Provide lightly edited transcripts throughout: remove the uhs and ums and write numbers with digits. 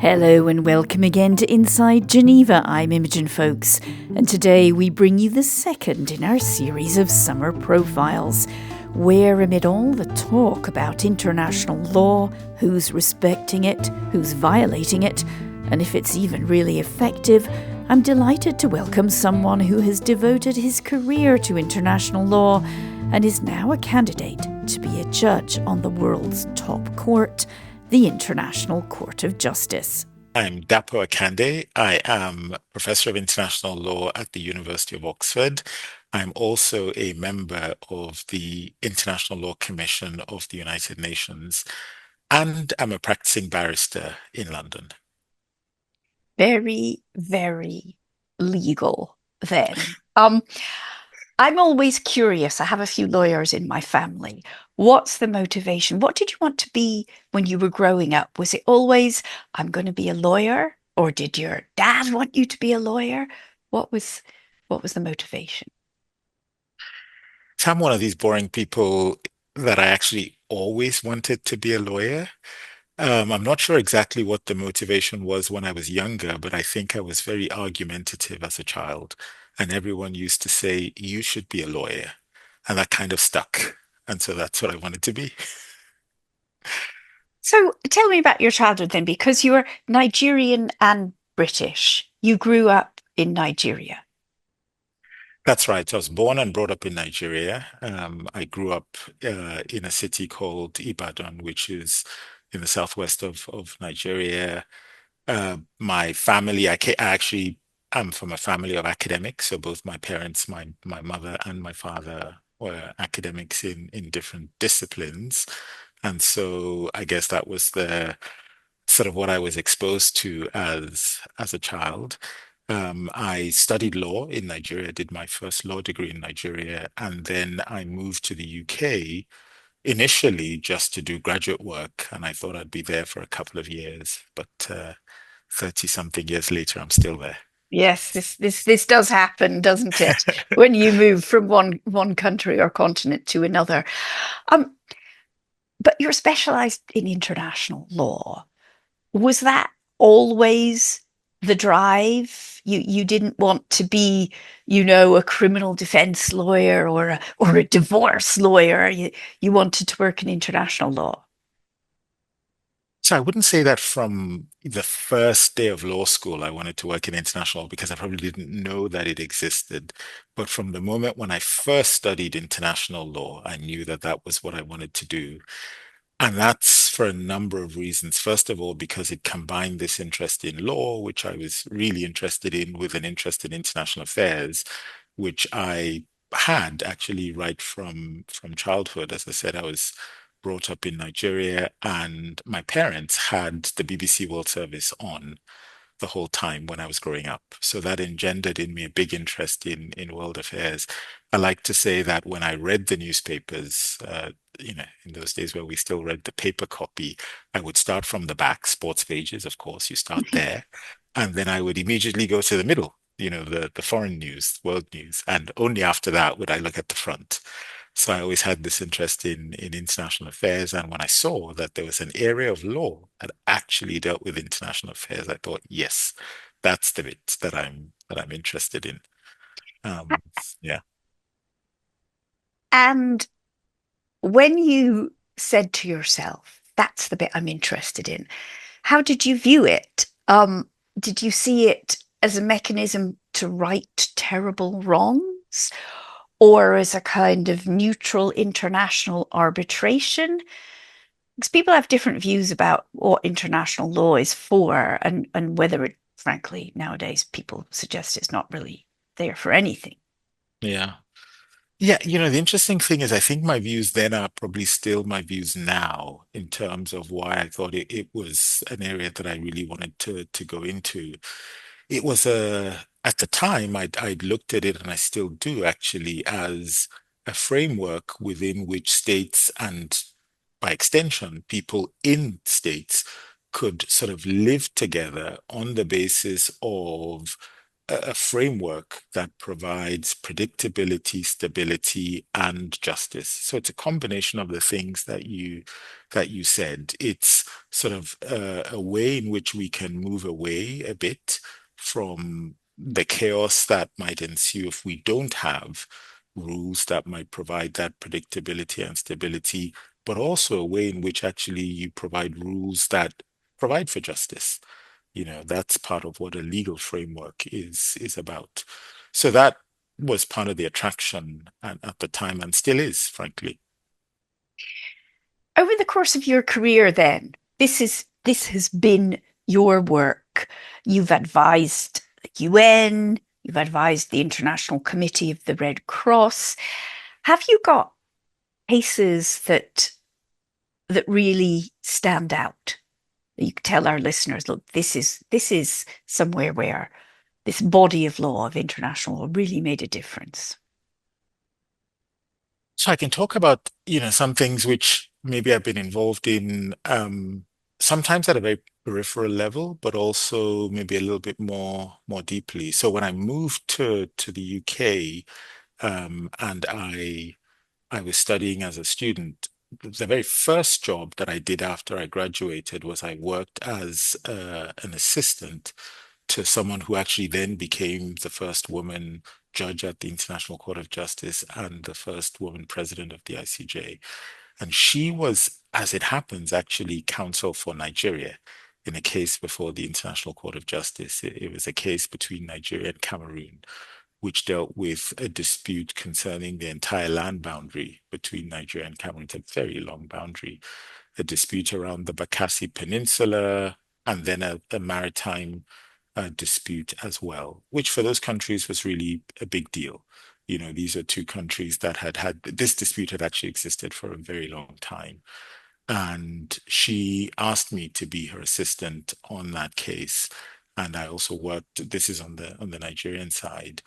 Hello and welcome again to Inside Geneva. I'm Imogen Folks, and today we bring you the second in our series of summer profiles, where amid all the talk about international law, who's respecting it, who's violating it, and if it's even really effective, I'm delighted to welcome someone who has devoted his career to international law and is now a candidate to be a judge on the world's top court, the International Court of Justice. I'm Dapo Akande. I am Professor of International Law at the University of Oxford. I'm also a member of the International Law Commission of the United Nations, and I'm a practicing barrister in London. Very, very legal then. I'm always curious. I have a few lawyers in my family. What's the motivation? What did you want to be when you were growing up? Was it always, I'm going to be a lawyer? Or did your dad want you to be a lawyer? What was the motivation? So I'm one of these boring people that I actually always wanted to be a lawyer. I'm not sure exactly what the motivation was when I was younger, but I think I was very argumentative as a child. And everyone used to say, you should be a lawyer. And that kind of stuck. And so that's what I wanted to be. So tell me about your childhood then, because you're Nigerian and British. You grew up in Nigeria. That's right. I was born and brought up in Nigeria. I grew up in a city called Ibadan, which is in the southwest of Nigeria. My family, I actually am from a family of academics. So both my parents, my mother and my father were academics in different disciplines. And so I guess that was the sort of what I was exposed to as a child. I studied law in Nigeria, did my first law degree in Nigeria, and then I moved to the UK initially just to do graduate work, and I thought I'd be there for a couple of years, but 30 something years later, I'm still there. Yes, this does happen, doesn't it? When you move from one country or continent to another. Um, but you're specialized in international law. Was that always the drive? You didn't want to be, a criminal defense lawyer or a divorce lawyer. You wanted to work in international law. So I wouldn't say that from the first day of law school, I wanted to work in international because I probably didn't know that it existed. But from the moment when I first studied international law, I knew that that was what I wanted to do. And that's for a number of reasons. First of all, because it combined this interest in law, which I was really interested in, with an interest in international affairs, which I had actually right from childhood. As I said, I was brought up in Nigeria, and my parents had the BBC World Service on the whole time when I was growing up. So that engendered in me a big interest in world affairs. I like to say that when I read the newspapers, in those days where we still read the paper copy, I would start from the back, sports pages, of course, you start there, and then I would immediately go to the middle, the foreign news, world news, and only after that would I look at the front. So I always had this interest in international affairs. And when I saw that there was an area of law that actually dealt with international affairs, I thought, yes, that's the bit that I'm interested in. Yeah. And when you said to yourself, that's the bit I'm interested in, how did you view it? Did you see it as a mechanism to right terrible wrongs or as a kind of neutral international arbitration? Because people have different views about what international law is for and whether it, frankly, nowadays people suggest it's not really there for anything. Yeah. Yeah, the interesting thing is I think my views then are probably still my views now in terms of why I thought it was an area that I really wanted to go into. It was at the time I'd looked at it and I still do actually as a framework within which states and by extension people in states could sort of live together on the basis of a framework that provides predictability, stability, and justice. So it's a combination of the things that you said. It's sort of a way in which we can move away a bit from the chaos that might ensue if we don't have rules that might provide that predictability and stability, but also a way in which actually you provide rules that provide for justice. That's part of what a legal framework is about. So that was part of the attraction at the time and still is, frankly. Over the course of your career, then, this has been your work. You've advised the UN, you've advised the International Committee of the Red Cross. Have you got cases that really stand out? You can tell our listeners, look, this is somewhere where this body of law of international law really made a difference. So I can talk about, some things which maybe I've been involved in, sometimes at a very peripheral level, but also maybe a little bit more deeply. So when I moved to the UK, and I was studying as a student, the very first job that I did after I graduated was I worked as an assistant to someone who actually then became the first woman judge at the International Court of Justice and the first woman president of the ICJ. And she was, as it happens, actually counsel for Nigeria in a case before the International Court of Justice. It was a case between Nigeria and Cameroon, which dealt with a dispute concerning the entire land boundary between Nigeria and Cameroon. It's a very long boundary, a dispute around the Bakassi Peninsula, and then a maritime dispute as well, which for those countries was really a big deal. These are two countries that had this dispute had actually existed for a very long time. And she asked me to be her assistant on that case. And I also worked, this is on the Nigerian side.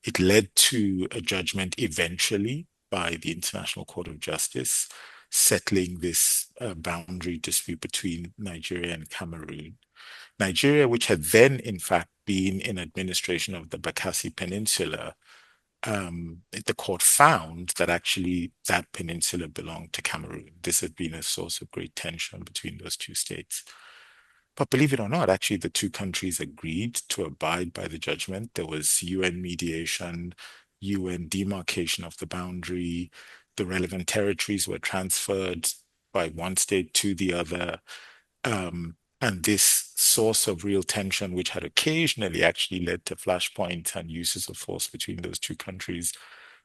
It led to a judgment eventually by the International Court of Justice, settling this boundary dispute between Nigeria and Cameroon. Nigeria, which had then, in fact, been in administration of the Bakassi Peninsula, the court found that actually that peninsula belonged to Cameroon. This had been a source of great tension between those two states. But believe it or not, actually, the two countries agreed to abide by the judgment. There was UN mediation, UN demarcation of the boundary. The relevant territories were transferred by one state to the other. And this source of real tension, which had occasionally actually led to flashpoints and uses of force between those two countries,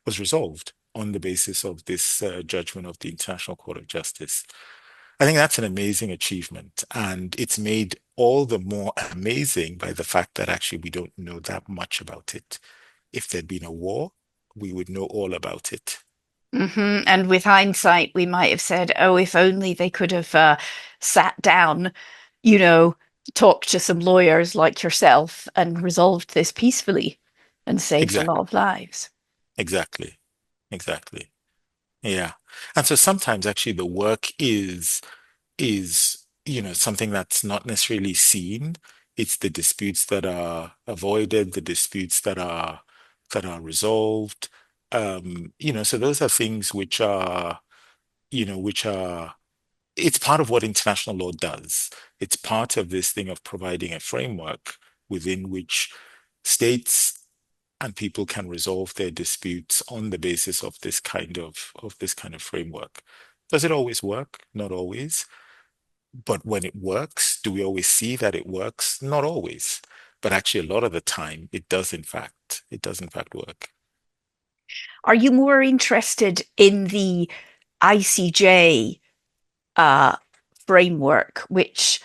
was resolved on the basis of this judgment of the International Court of Justice. I think that's an amazing achievement, and it's made all the more amazing by the fact that actually we don't know that much about it. If there'd been a war, we would know all about it. And with hindsight, we might have said, oh, if only they could have sat down, you know, talked to some lawyers like yourself and resolved this peacefully and saved a lot Exactly, of lives. exactly, exactly. Yeah. And so sometimes actually the work is something that's not necessarily seen. It's the disputes that are avoided, the disputes that are resolved. So those are things which are it's part of what international law does. It's part of this thing of providing a framework within which states and people can resolve their disputes on the basis of this kind of framework. Does it always work? Not always. But when it works, do we always see that it works? Not always. But actually, a lot of the time, it does in fact work. Are you more interested in the ICJ uh, framework, which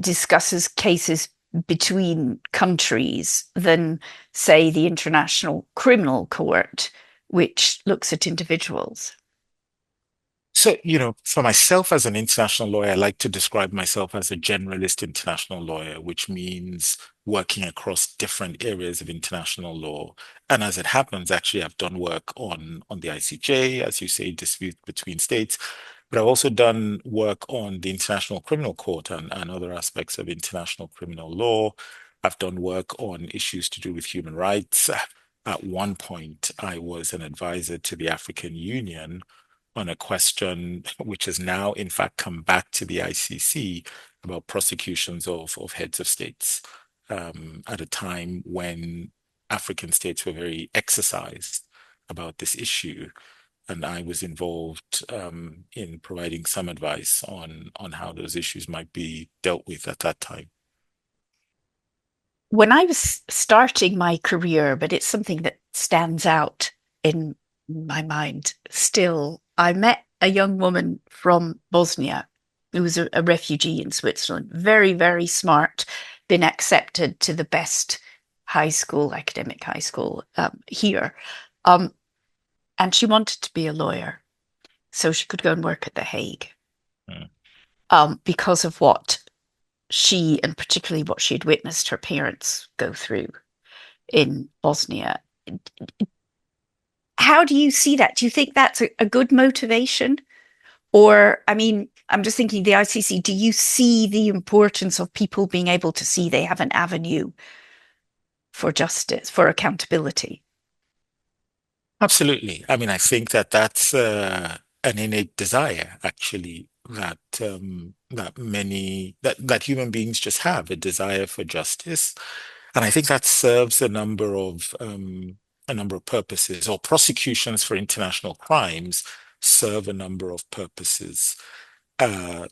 discusses cases between countries, than, say, the International Criminal Court, which looks at individuals? So, for myself as an international lawyer, I like to describe myself as a generalist international lawyer, which means working across different areas of international law. And as it happens, actually, I've done work on the ICJ, as you say, dispute between states, but I've also done work on the International Criminal Court and other aspects of international criminal law. I've done work on issues to do with human rights. At one point, I was an advisor to the African Union on a question which has now, in fact, come back to the ICC about prosecutions of heads of states at a time when African states were very exercised about this issue. And I was involved in providing some advice on how those issues might be dealt with at that time. When I was starting my career, but it's something that stands out in my mind still, I met a young woman from Bosnia who was a refugee in Switzerland, very, very smart, been accepted to the best high school, academic high school here. Um, and she wanted to be a lawyer so she could go and work at The Hague Mm. because of what she, and particularly what she had witnessed her parents go through in Bosnia. How do you see that? Do you think that's a good motivation? Or, I mean, I'm just thinking the ICC, do you see the importance of people being able to see they have an avenue for justice, for accountability? Absolutely. I mean, I think that that's an innate desire, actually, that human beings just have a desire for justice, and I think that serves a number of purposes. Or prosecutions for international crimes serve a number of purposes.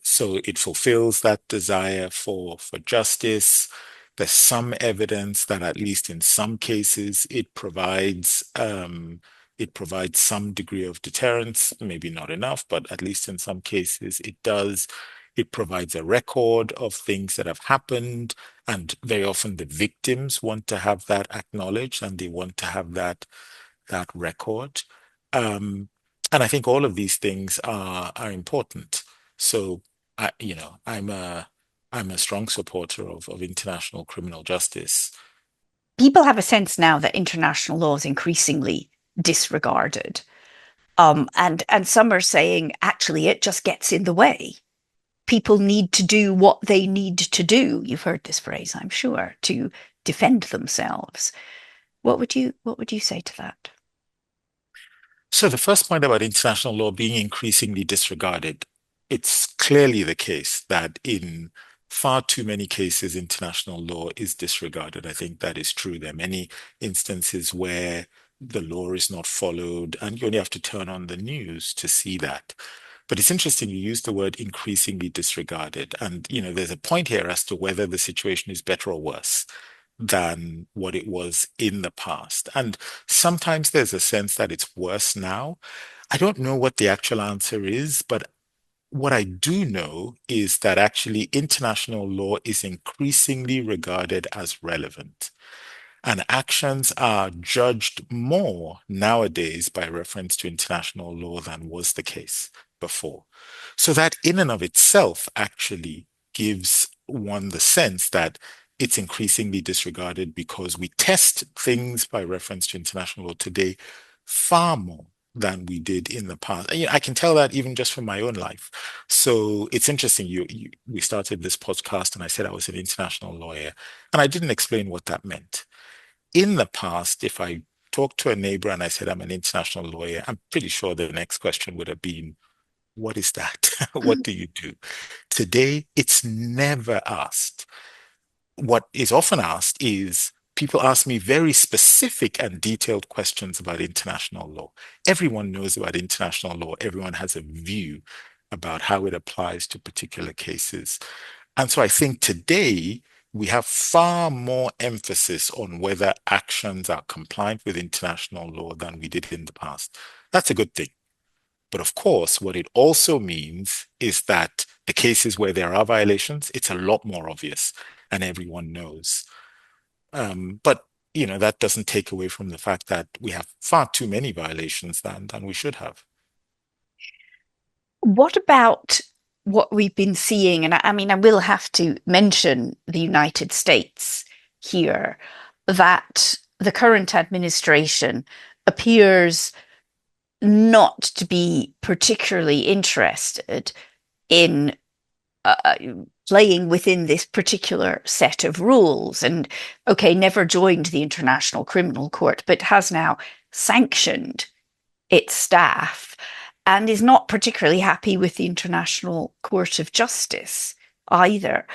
So it fulfills that desire for justice. There's some evidence that at least in some cases it provides some degree of deterrence, maybe not enough, but at least in some cases it does. It provides a record of things that have happened, and very often the victims want to have that acknowledged and they want to have that record. Um, and I think all of these things are important. So I'm a strong supporter of international criminal justice. People have a sense now that international law is increasingly disregarded. And some are saying actually it just gets in the way. People need to do what they need to do. You've heard this phrase, I'm sure, to defend themselves. What would you say to that? So the first point about international law being increasingly disregarded, it's clearly the case that in far too many cases, international law is disregarded. I think that is true. There are many instances where the law is not followed, and you only have to turn on the news to see that. But it's interesting you use the word increasingly disregarded. And, there's a point here as to whether the situation is better or worse than what it was in the past. And sometimes there's a sense that it's worse now. I don't know what the actual answer is, but what I do know is that actually international law is increasingly regarded as relevant. And actions are judged more nowadays by reference to international law than was the case before. So that in and of itself actually gives one the sense that it's increasingly disregarded because we test things by reference to international law today far more than we did in the past. I can tell that even just from my own life. So it's interesting. We started this podcast, and I said I was an international lawyer, and I didn't explain what that meant. In the past, if I talked to a neighbor and I said I'm an international lawyer, I'm pretty sure the next question would have been, what is that? What do you do? Today, it's never asked. What is often asked is people ask me very specific and detailed questions about international law. Everyone knows about international law. Everyone has a view about how it applies to particular cases. And so I think today we have far more emphasis on whether actions are compliant with international law than we did in the past. That's a good thing. But of course, what it also means is that the cases where there are violations, it's a lot more obvious and everyone knows. But that doesn't take away from the fact that we have far too many violations than we should have. What about what we've been seeing? And I mean, I will have to mention the United States here, that the current administration appears not to be particularly interested in playing within this particular set of rules and, okay, never joined the International Criminal Court, but has now sanctioned its staff and is not particularly happy with the International Court of Justice either.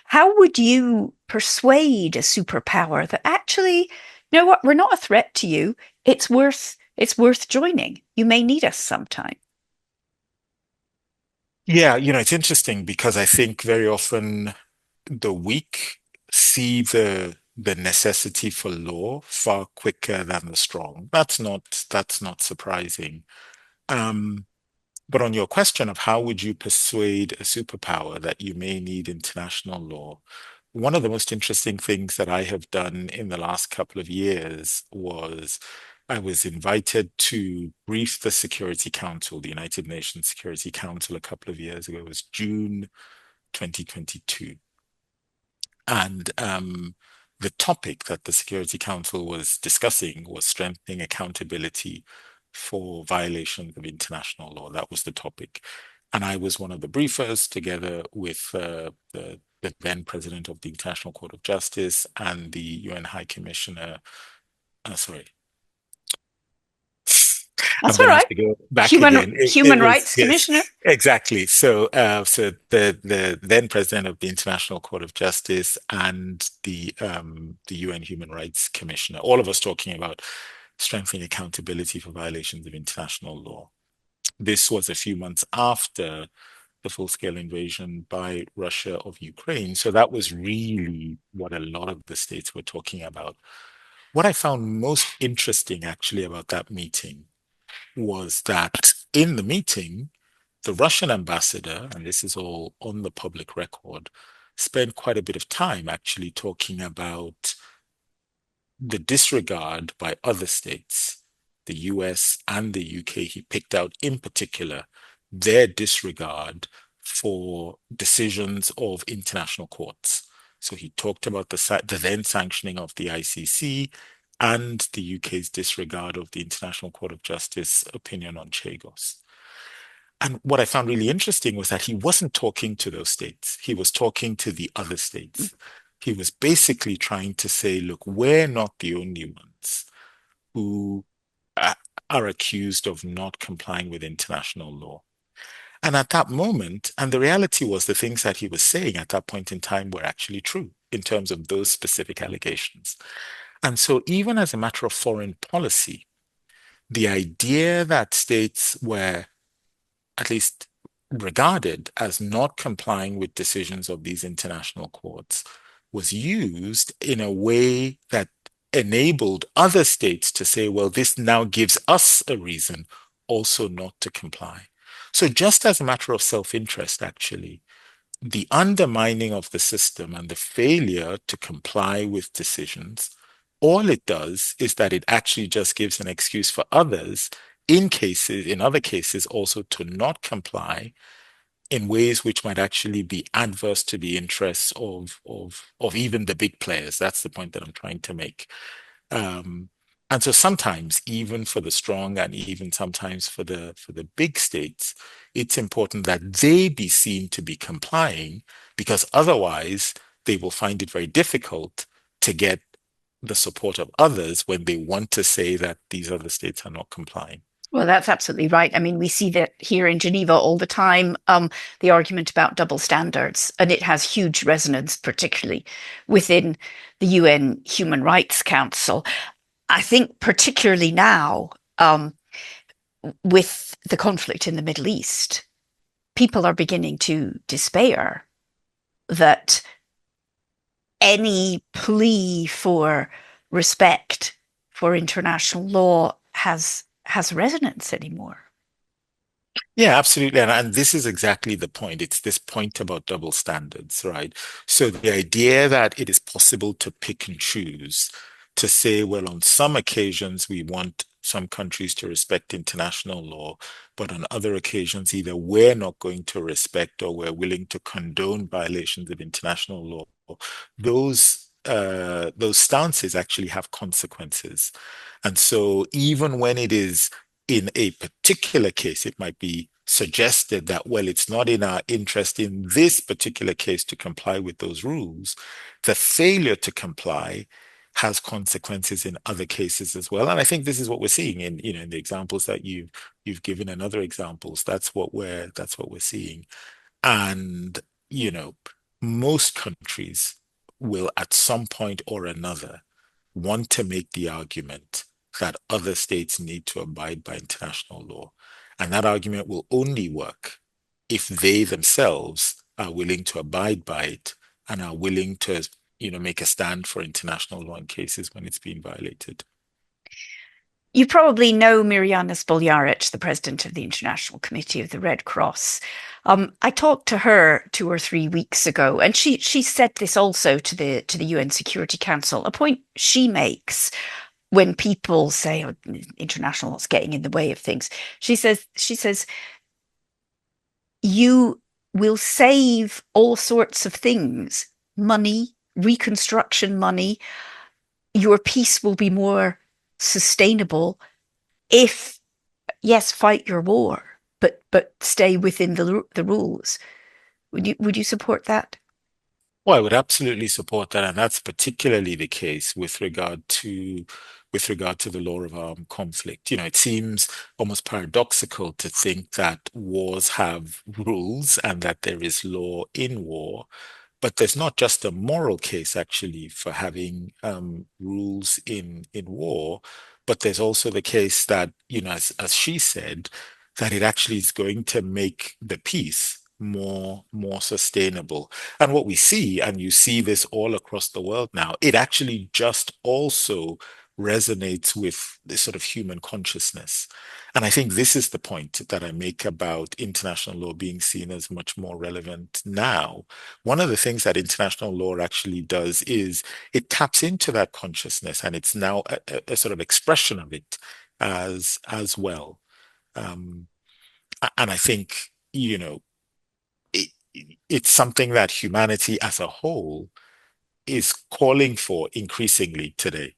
How would you persuade a superpower that actually, you know what, we're not a threat to you. It's worth joining. You may need us sometime. Yeah, it's interesting because I think very often the weak see the necessity for law far quicker than the strong. That's not surprising. Um, but on your question of how would you persuade a superpower that you may need international law, one of the most interesting things that I have done in the last couple of years was I was invited to brief the Security Council, the United Nations Security Council, a couple of years ago. It was June 2022. And the topic that the Security Council was discussing was strengthening accountability for violations of international law. That was the topic. And I was one of the briefers together with the then president of the International Court of Justice and the UN High Commissioner. Sorry, I'm That's all going to have right. to go back Human again. It human was, rights yes, commissioner. exactly. So the then president of the International Court of Justice and the UN Human Rights Commissioner, all of us talking about strengthening accountability for violations of international law. This was a few months after the full-scale invasion by Russia of Ukraine. So that was really what a lot of the states were talking about. What I found most interesting actually about that meeting was that in the meeting, the Russian ambassador, and this is all on the public record, spent quite a bit of time actually talking about the disregard by other states, the US and the UK. He picked out in particular their disregard for decisions of international courts. So he talked about the then sanctioning of the ICC and the UK's disregard of the International Court of Justice opinion on Chagos. And what I found really interesting was that he wasn't talking to those states. He was talking to the other states. He was basically trying to say, look, we're not the only ones who uh, are accused of not complying with international law. And at that moment, and the reality was the things that he was saying at that point in time were actually true in terms of those specific allegations. And so, even as a matter of foreign policy, the idea that states were at least regarded as not complying with decisions of these international courts was used in a way that enabled other states to say, well, this now gives us a reason also not to comply. So, just as a matter of self interest, actually, the undermining of the system and the failure to comply with decisions, all it does is that it actually just gives an excuse for others in other cases, also to not comply in ways which might actually be adverse to the interests of even the big players. That's the point that I'm trying to make. Um, and so sometimes, even for the strong, and even sometimes for the big states, it's important that they be seen to be complying, because otherwise they will find it very difficult to get the support of others when they want to say that these other states are not complying. Well, that's absolutely right. I mean, we see that here in Geneva all the time, the argument about double standards, and it has huge resonance, particularly within the UN Human Rights Council. I think particularly now, with the conflict in the Middle East, people are beginning to despair that any plea for respect for international law has resonance anymore. Yeah, absolutely. And this is exactly the point. It's this point about double standards, right? So the idea that it is possible to pick and choose, to say, well, on some occasions we want some countries to respect international law, but on other occasions, either we're not going to respect or we're willing to condone violations of international law. Those stances actually have consequences. And so even when it is in a particular case, it might be suggested that, well, it's not in our interest in this particular case to comply with those rules, the failure to comply has consequences in other cases as well. And I think this is what we're seeing in, in the examples that you've given and other examples. That's what we're seeing. And, you know, most countries will at some point or another want to make the argument that other states need to abide by international law. And that argument will only work if they themselves are willing to abide by it and are willing to, make a stand for international law in cases when it's being violated. You probably know Mirjana Spoljaric, the president of the International Committee of the Red Cross. I talked to her 2 or 3 weeks ago, and she said this also to the UN Security Council. A point she makes when people say, "Oh, international law's getting in the way of things," she says you will save all sorts of things, money, reconstruction money. Your peace will be more sustainable if, yes, fight your war, but stay within the rules. Would you support that? Well, I would absolutely support that, and that's particularly the case with regard to the law of armed conflict. It seems almost paradoxical to think that wars have rules and that there is law in war. But there's not just a moral case actually for having rules in war, but there's also the case that, as she said, that it actually is going to make the peace more sustainable. And what we see, and you see this all across the world now, it actually just also resonates with this sort of human consciousness. And I think this is the point that I make about international law being seen as much more relevant now. One of the things that international law actually does is it taps into that consciousness, and it's now a sort of expression of it as well. Um, and I think, it, it's something that humanity as a whole is calling for increasingly today.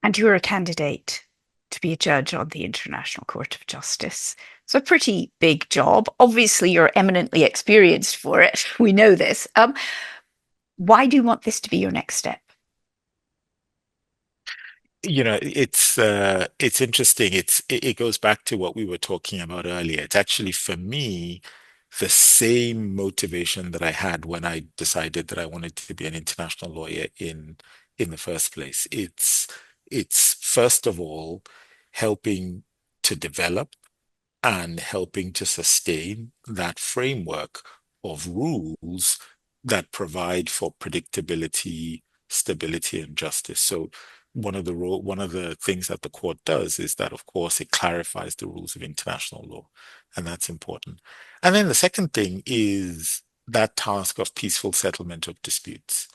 And you're a candidate to be a judge on the International Court of Justice. It's a pretty big job. Obviously, you're eminently experienced for it. We know this. Why do you want this to be your next step? It's interesting. It goes back to what we were talking about earlier. It's actually for me the same motivation that I had when I decided that I wanted to be an international lawyer in the first place. It's first of all helping to develop and helping to sustain that framework of rules that provide for predictability, stability, and justice. So one of the things that the court does is that, of course, it clarifies the rules of international law, and that's important. And then the second thing is that task of peaceful settlement of disputes.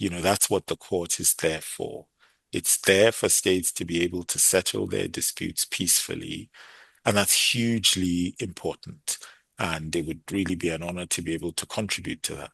That's what the court is there for. It's there for states to be able to settle their disputes peacefully, and that's hugely important. And it would really be an honor to be able to contribute to that.